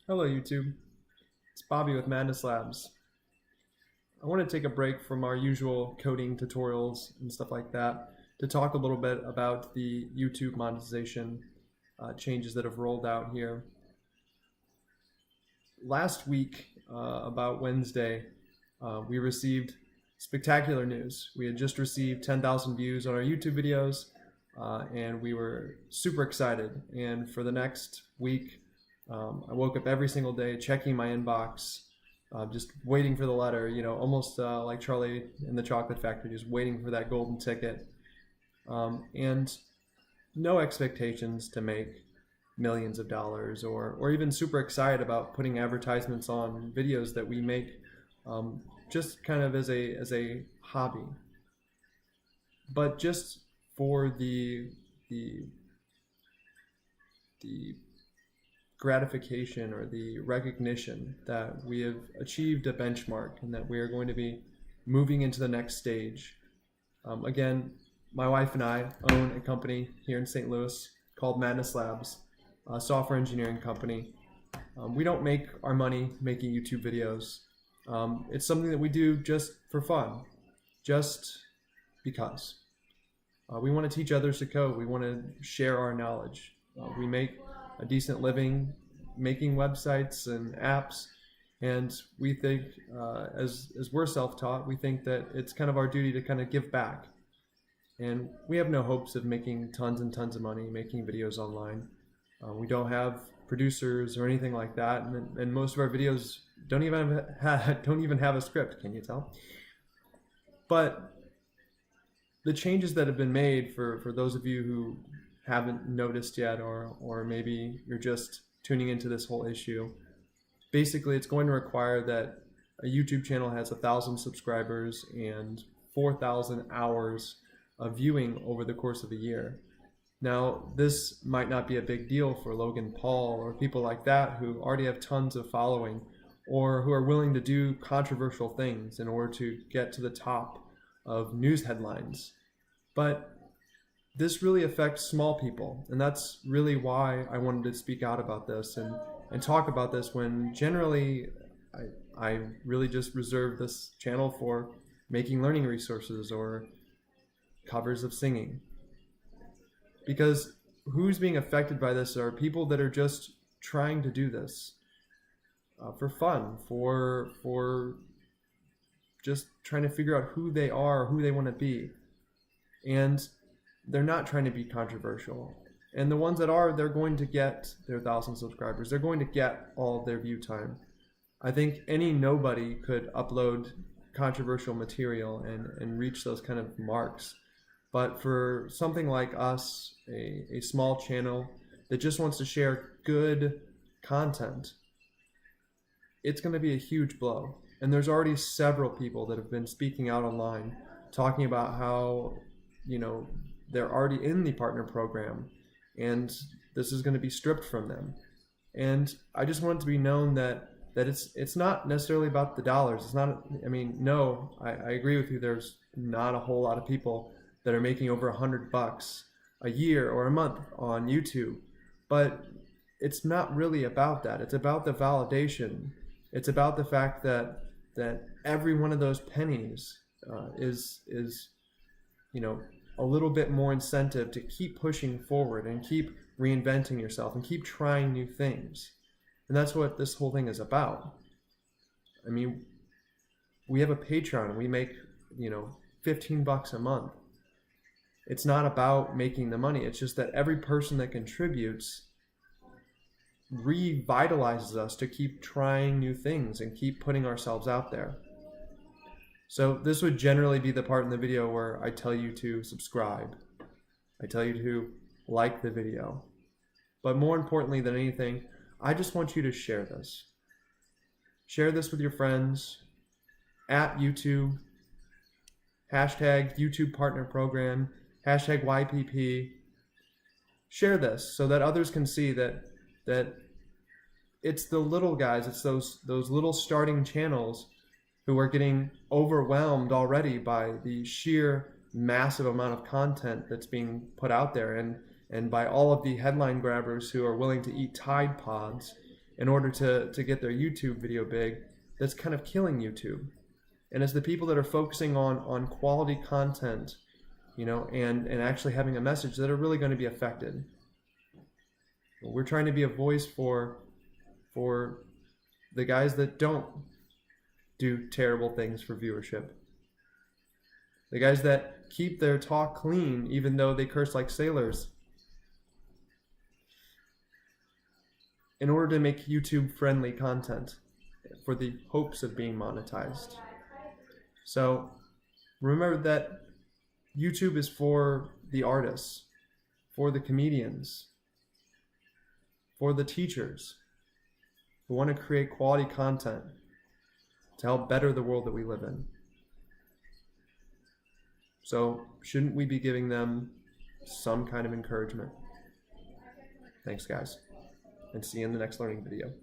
Hello YouTube, it's Bobby with Madness Labs. I want to take a break from our usual coding tutorials and stuff like that to talk a little bit about the YouTube monetization changes that have rolled out here. Last week, about Wednesday, we received spectacular news. We had just received 10,000 views on our YouTube videos and we were super excited. And for the next week, I woke up every single day checking my inbox, just waiting for the letter, almost like Charlie in the Chocolate Factory, just waiting for that golden ticket. And no expectations to make millions of dollars or even super excited about putting advertisements on videos that we make just kind of as a hobby. But just for the gratification or the recognition that we have achieved a benchmark and that we are going to be moving into the next stage. Again, my wife and I own a company here in St. Louis called Madness Labs, a software engineering company. We don't make our money making YouTube videos. It's something that we do just for fun, just because. We want to teach others to code. We want to share our knowledge. We make a decent living making websites and apps, and we think as we're self-taught, we think that it's kind of our duty to kind of give back. And we have no hopes of making tons and tons of money making videos online. We don't have producers or anything like that, and most of our videos don't even have a script. Can you tell? But the changes that have been made for those of you who haven't noticed yet, or maybe you're just tuning into this whole issue, basically it's going to require that a YouTube channel has 1,000 subscribers and 4,000 hours of viewing over the course of a year. Now, this might not be a big deal for Logan Paul or people like that who already have tons of following or who are willing to do controversial things in order to get to the top of news headlines. But this really affects small people, and that's really why I wanted to speak out about this and talk about this when generally I really just reserve this channel for making learning resources or covers of singing. Because who's being affected by this are people that are just trying to do this for fun, for just trying to figure out who they are, who they want to be. And they're not trying to be controversial. And the ones that are, they're going to get their 1,000 subscribers. They're going to get all of their view time. I think any nobody could upload controversial material and reach those kind of marks. But for something like us, a small channel that just wants to share good content, it's going to be a huge blow. And there's already several people that have been speaking out online talking about how, they're already in the partner program and this is going to be stripped from them. And I just want it to be known that it's not necessarily about the dollars. It's not, I agree with you. There's not a whole lot of people that are making over $100 a year or a month on YouTube, but it's not really about that. It's about the validation. It's about the fact that every one of those pennies is a little bit more incentive to keep pushing forward and keep reinventing yourself and keep trying new things. And that's what this whole thing is about. I mean, we have a Patreon and we make, $15 a month. It's not about making the money. It's just that every person that contributes revitalizes us to keep trying new things and keep putting ourselves out there. So this would generally be the part in the video where I tell you to subscribe. I tell you to like the video. But more importantly than anything, I just want you to share this. Share this with your friends at YouTube, hashtag YouTube Partner Program, hashtag YPP. Share this so that others can see that it's the little guys, it's those little starting channels who are getting overwhelmed already by the sheer massive amount of content that's being put out there and by all of the headline grabbers who are willing to eat Tide Pods in order to get their YouTube video big, that's kind of killing YouTube. And it's the people that are focusing on quality content, and actually having a message that are really going to be affected. We're trying to be a voice for the guys that don't do terrible things for viewership. The guys that keep their talk clean even though they curse like sailors, in order to make YouTube friendly content for the hopes of being monetized. So remember that YouTube is for the artists, for the comedians, for the teachers who want to create quality content to help better the world that we live in. So shouldn't we be giving them some kind of encouragement? Thanks, guys, and see you in the next learning video.